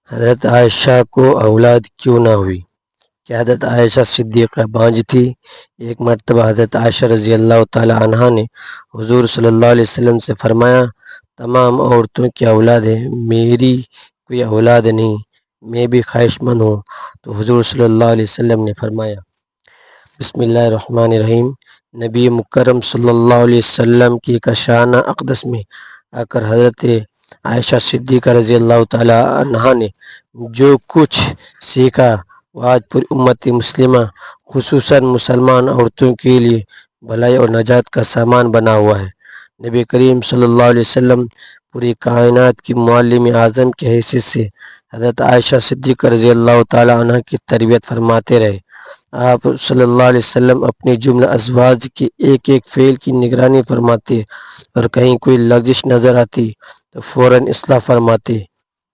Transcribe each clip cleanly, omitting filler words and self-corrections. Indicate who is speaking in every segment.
Speaker 1: حضرت عائشہ کو اولاد کیوں نہ ہوئی؟ کہ حضرت عائشہ صدیقہ بانجھ تھی۔ ایک مرتبہ حضرت عائشہ رضی اللہ تعالی عنہا نے حضور صلی اللہ علیہ وسلم سے فرمایا، تمام عورتوں کی اولاد ہے، میری کوئی اولاد نہیں، میں بھی خواہش مند ہوں۔ تو حضور صلی اللہ علیہ وسلم نے فرمایا، بسم اللہ الرحمن الرحیم، نبی مکرم صلی اللہ علیہ وسلم کی کشانہ اقدس میں آ کر حضرت عائشہ صدیقہ رضی اللہ تعالی عنہا نے جو کچھ سیکھا وہ آج پوری امت مسلمہ خصوصاً مسلمان عورتوں کے لیے بھلائی اور نجات کا سامان بنا ہوا ہے۔ نبی کریم صلی اللہ علیہ وسلم پوری کائنات کی معلم اعظم کی حیثیت سے حضرت عائشہ صدیقہ رضی اللہ تعالی عنہ کی تربیت فرماتے رہے۔ آپ صلی اللہ علیہ وسلم اپنے جملہ ازواج کے ایک ایک فعل کی نگرانی فرماتے اور کہیں کوئی لغزش نظر آتی تو فوراً اصلاح فرماتے۔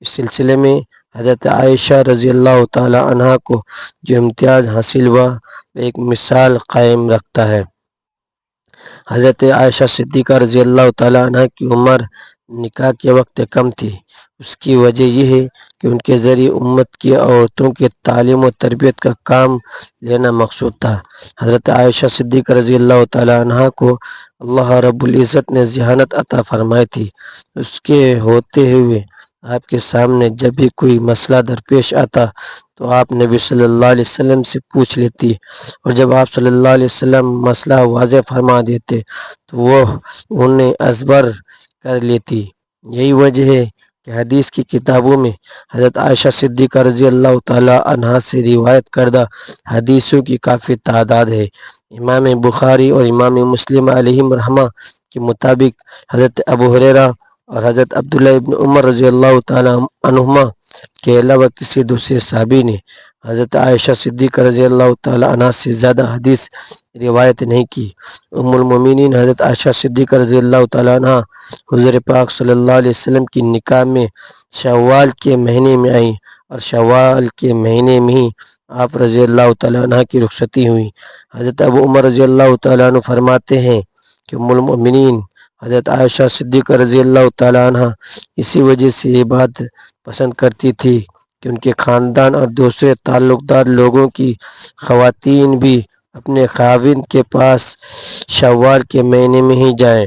Speaker 1: اس سلسلے میں حضرت عائشہ رضی اللہ تعالی عنہ کو جو امتیاز حاصل ہوا وہ ایک مثال قائم رکھتا ہے۔ حضرت عائشہ صدیقہ رضی اللہ تعالی عنہ کی عمر نکاح کے وقت کم تھی۔ اس کی وجہ یہ ہے کہ ان کے ذریعے امت کی عورتوں کی تعلیم و تربیت کا کام لینا مقصود تھا۔ حضرت عائشہ صدیقہ رضی اللہ تعالی عنہ کو اللہ رب العزت نے ذہانت عطا فرمائی تھی۔ اس کے ہوتے ہوئے آپ کے سامنے جب بھی کوئی مسئلہ درپیش آتا تو آپ نبی صلی اللہ علیہ وسلم سے پوچھ لیتی، اور جب آپ صلی اللہ علیہ وسلم مسئلہ واضح فرما دیتے تو وہ انہیں ازبر کر لیتی۔ یہی وجہ ہے کہ حدیث کی کتابوں میں حضرت عائشہ صدیقہ رضی اللہ تعالی عنہا سے روایت کردہ حدیثوں کی کافی تعداد ہے۔ امام بخاری اور امام مسلم علیہم رحمہ کے مطابق حضرت ابو ہریرہ اور حضرت عبداللہ ابن عمر رضی اللہ تعالی عنہما کے علاوہ کسی دوسرے صحابی نے حضرت عائشہ صدیقہ رضی اللہ تعالی عنہ سے زیادہ حدیث روایت نہیں کی۔ ام المومنین حضرت عائشہ صدیقہ رضی اللہ تعالی عنہ حضور پاک صلی اللہ علیہ وسلم کی نکاح میں شوال کے مہینے میں آئیں اور شوال کے مہینے میں ہی آپ رضی اللہ تعالی عنہ کی رخصتی ہوئی۔ حضرت ابو عمر رضی اللہ تعالی عنہ فرماتے ہیں کہ ام المؤمنین حضرت عائشہ صدیقہ رضی اللہ تعالی عنہ اسی وجہ سے یہ بات پسند کرتی تھی کہ ان کے خاندان اور دوسرے تعلق دار لوگوں کی خواتین بھی اپنے خاوند کے پاس شوال کے مہینے میں ہی جائیں۔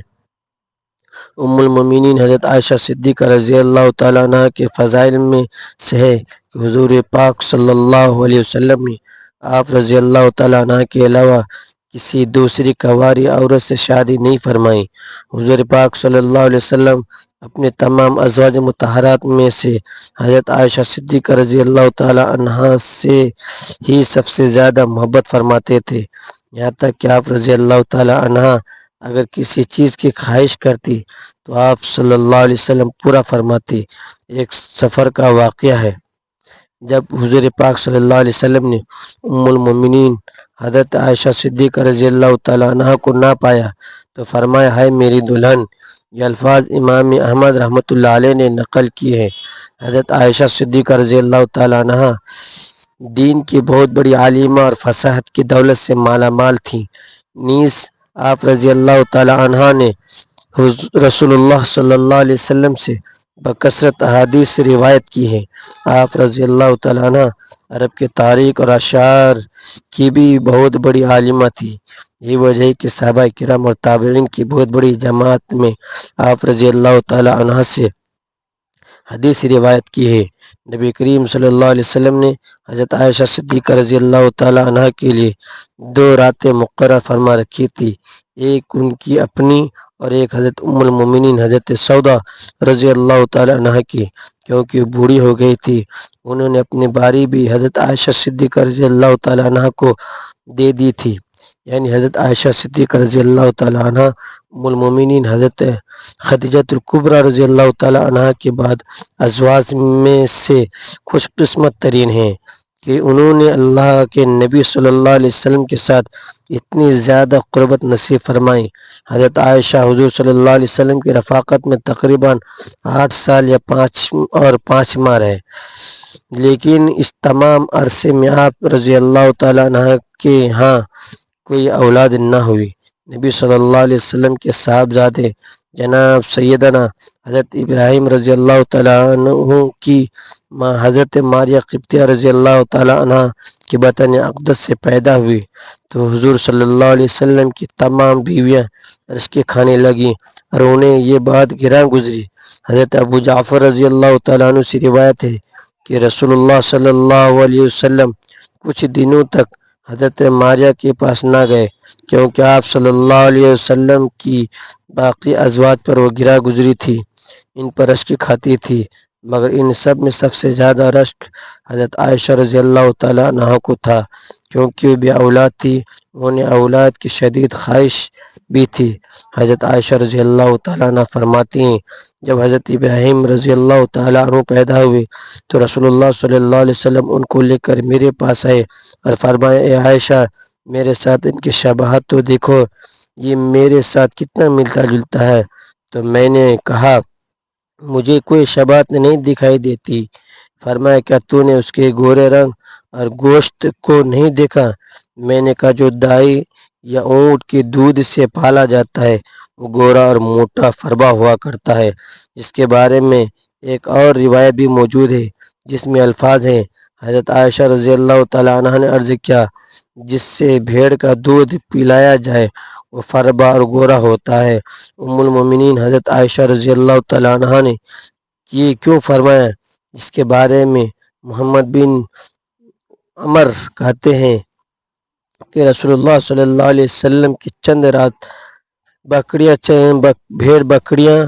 Speaker 1: ام المومنین حضرت عائشہ صدیقہ رضی اللہ تعالیٰ عنہ کے فضائل میں سے ہے کہ حضور پاک صلی اللہ علیہ وسلم نے آپ رضی اللہ تعالیٰ عنہ کے علاوہ کسی دوسری کنواری عورت سے شادی نہیں فرمائی۔ حضور پاک صلی اللہ علیہ وسلم اپنے تمام ازواج مطہرات میں سے حضرت عائشہ صدیقہ رضی اللہ تعالیٰ عنہ سے ہی سب سے زیادہ محبت فرماتے تھے، یہاں تک کہ آپ رضی اللہ تعالیٰ عنہ اگر کسی چیز کی خواہش کرتی تو آپ صلی اللہ علیہ وسلم پورا فرماتے۔ ایک سفر کا واقعہ ہے، جب حضور پاک صلی اللہ علیہ وسلم نے ام المومنین حضرت عائشہ صدیقہ رضی اللہ تعالیٰ عنہ کو نہ پایا تو فرمایا، ہے میری دلہن۔ یہ الفاظ امام احمد رحمۃ اللہ علیہ نے نقل کیے ہیں۔ حضرت عائشہ صدیقہ رضی اللہ تعالیٰ عنہ دین کی بہت بڑی عالمہ اور فصاحت کی دولت سے مالا مال تھیں، نیز آپ رضی اللہ تعالیٰ عنہ نے رسول اللہ صلی اللہ علیہ وسلم سے بکثرت احادیث روایت کی ہیں۔ آپ رضی اللہ تعالیٰ عنہ عرب کے تاریخ اور اشعار کی بھی بہت بڑی عالمہ تھی۔ یہ وجہ ہے کہ صحابہ کرام اور تابعین کی بہت بڑی جماعت میں آپ رضی اللہ تعالیٰ عنہ سے حدیث روایت کی ہے۔ نبی کریم صلی اللہ علیہ وسلم نے حضرت عائشہ صدیقہ رضی اللہ تعالیٰ عنہ کے لیے 2 راتیں مقرر فرما رکھی تھی، ایک ان کی اپنی اور ایک حضرت ام المومنین حضرت سودا رضی اللہ تعالیٰ عنہ کی، کیونکہ وہ بوڑھی ہو گئی تھی۔ انہوں نے اپنی باری بھی حضرت عائشہ صدیقہ رضی اللہ تعالیٰ عنہ کو دے دی تھی، یعنی حضرت عائشہ صدیقہ رضی اللہ تعالیٰ عنہ ام المومنین حضرت خدیجہ الکبریٰ رضی اللہ تعالیٰ عنہ کے بعد ازواج میں سے خوش قسمت ترین ہیں کہ انہوں نے اللہ کے نبی صلی اللہ علیہ وسلم کے ساتھ اتنی زیادہ قربت نصیب فرمائی۔ حضرت عائشہ حضور صلی اللہ علیہ وسلم کی رفاقت میں تقریباً 8 سال یا 5 ماہ رہے، لیکن اس تمام عرصے میں آپ رضی اللہ تعالیٰ عنہ کے ہاں کوئی اولاد نہ ہوئی۔ نبی صلی اللہ علیہ وسلم کے صاحبزادے جناب سیدنا حضرت ابراہیم رضی اللہ تعالیٰ عنہ کی ماں حضرت ماریہ قبطیہ رضی اللہ تعالیٰ عنہ کے بطن اقدس سے پیدا ہوئی تو حضور صلی اللہ علیہ وسلم کی تمام بیویاں رزق کھانے لگیں اور انہیں یہ بات گراں گزری۔ حضرت ابو جعفر رضی اللہ تعالیٰ عنہ سے روایت ہے کہ رسول اللہ صلی اللہ علیہ وسلم کچھ دنوں تک حضرت ماریہ کے پاس نہ گئے کیونکہ آپ صلی اللہ علیہ وسلم کی باقی ازواج پر وہ گرا گزری تھی، ان پر رشک کھاتی تھی، مگر ان سب میں سب سے زیادہ رشک حضرت عائشہ رضی اللہ تعالیٰ عنہا کو تھا کیونکہ وہ بے اولاد تھی، انہیں اولاد کی شدید خواہش بھی تھی۔ حضرت عائشہ رضی اللہ تعالیٰ عنہ فرماتی ہیں جب حضرت ابراہیم رضی اللہ تعالیٰ عنہ پیدا ہوئے تو رسول اللہ صلی اللہ علیہ وسلم ان کو لے کر میرے پاس آئے اور فرمایا اے عائشہ میرے ساتھ ان کی شباہت تو دیکھو، یہ میرے ساتھ کتنا ملتا جلتا ہے۔ تو میں نے کہا مجھے کوئی شباہت نہیں دکھائی دیتی۔ فرمایا کیا تو نے اس کے گورے رنگ اور گوشت کو نہیں دیکھا؟ میں نے کہا جو دائی یا اونٹ کے دودھ سے پالا جاتا ہے وہ گورا اور موٹا فربا ہوا کرتا ہے۔ اس کے بارے میں ایک اور روایت بھی موجود ہے جس میں الفاظ ہیں حضرت عائشہ رضی اللہ تعالیٰ عنہ نے عرض کیا جس سے بھیڑ کا دودھ پلایا جائے وہ فربا اور گورا ہوتا ہے۔ ام المومنین حضرت عائشہ رضی اللہ تعالیٰ عنہ نے یہ کیوں فرمایا؟ جس کے بارے میں محمد بن عمر کہتے ہیں کہ رسول اللہ صلی اللہ علیہ وسلم کی چند رات بھیڑ بکریاں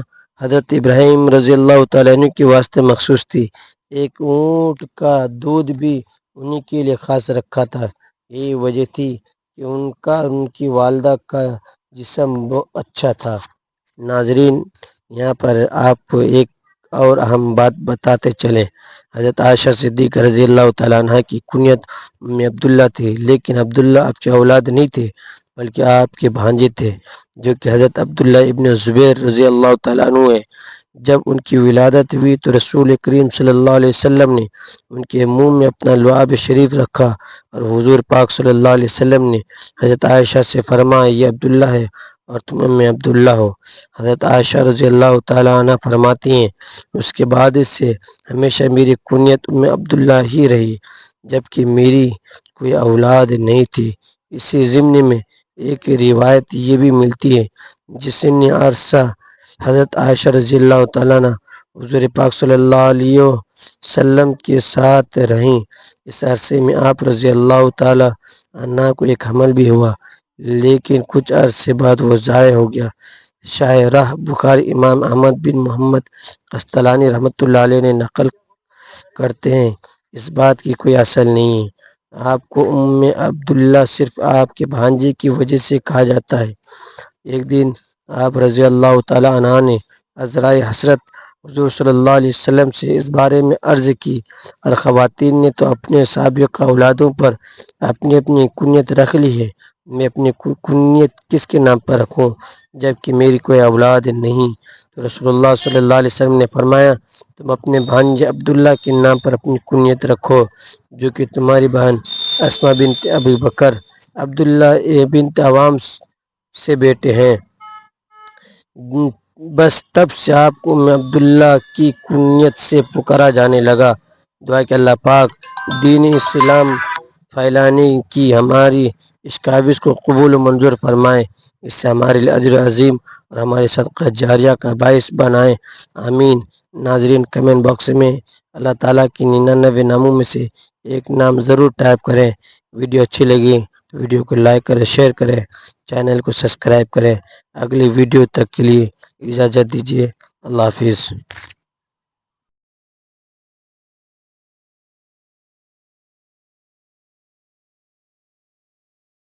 Speaker 1: حضرت ابراہیم رضی اللہ تعالیٰ عنہ کے واسطے مخصوص تھی، ایک اونٹ کا دودھ بھی انہی کے لیے خاص رکھا تھا۔ یہی وجہ تھی کہ ان کی والدہ کا جسم بہت اچھا تھا۔ ناظرین یہاں پر آپ کو ایک اور اہم بات بتاتے چلیں، حضرت عائشہ صدیقہ رضی اللہ تعالیٰ عنہ کی کنیت ام عبداللہ تھی، لیکن عبداللہ آپ کے اولاد نہیں تھے بلکہ آپ کے بھانجے تھے جو کہ حضرت عبداللہ ابن زبیر رضی اللہ تعالیٰ عنہ ہے۔ جب ان کی ولادت ہوئی تو رسول کریم صلی اللہ علیہ وسلم نے ان کے منہ میں اپنا لعاب شریف رکھا اور حضور پاک صلی اللہ علیہ وسلم نے حضرت عائشہ سے فرمایا یہ عبداللہ ہے اور تم ام عبداللہ ہو۔ حضرت عائشہ رضی اللہ تعالیٰ عنہ فرماتی ہیں اس کے بعد اس سے ہمیشہ میری کنیت ام عبداللہ ہی رہی جبکہ میری کوئی اولاد نہیں تھی۔ اسی ضمن میں ایک روایت یہ بھی ملتی ہے جس نے عرصہ حضرت عائشہ رضی اللہ تعالیٰ عنہ حضور پاک صلی اللہ علیہ وسلم کے ساتھ رہیں، اس عرصے میں آپ رضی اللہ تعالیٰ عنہ کو ایک حمل بھی ہوا لیکن کچھ عرصے بعد وہ ضائع ہو گیا۔ شاہ راہ بخاری امام احمد بن محمد قسطلانی رحمۃ اللہ علیہ نے نقل کرتے ہیں اس بات کی کوئی اصل نہیں ہے۔ آپ کو ام عبداللہ صرف آپ کے بھانجے کی وجہ سے کہا جاتا ہے۔ ایک دن آپ رضی اللہ تعالیٰ عنہ نے عذرائے حسرت حضور صلی اللہ علیہ وسلم سے اس بارے میں عرض کی اور خواتین نے تو اپنے سابقہ اولادوں پر اپنی اپنی کنیت رکھ لی ہے، میں اپنی کنیت کس کے نام پر رکھوں جبکہ میری کوئی اولاد نہیں؟ تو رسول اللہ صلی اللہ علیہ وسلم نے فرمایا تم اپنے بھانجے عبداللہ کے نام پر اپنی کنیت رکھو جو کہ تمہاری بہن اسما بنت ابی بکر عبداللہ بنت عوام سے بیٹے ہیں۔ بس تب سے آپ کو ام عبداللہ کی کنیت سے پکارا جانے لگا۔ دعا کہ اللہ پاک دین اسلام پھیلانے کی ہماری اس کاوش کو قبول و منظور فرمائے، اس سے ہمارے لیے اجر عظیم اور ہمارے صدقہ جاریہ کا باعث بنائے، آمین۔ ناظرین کمنٹ باکس میں اللہ تعالیٰ کی 99 ناموں میں سے ایک نام ضرور ٹائپ کریں۔ ویڈیو اچھی لگی تو ویڈیو کو لائک کریں، شیئر کریں، چینل کو سبسکرائب کریں۔ اگلی ویڈیو تک کے لیے اجازت دیجیے، اللہ حافظ۔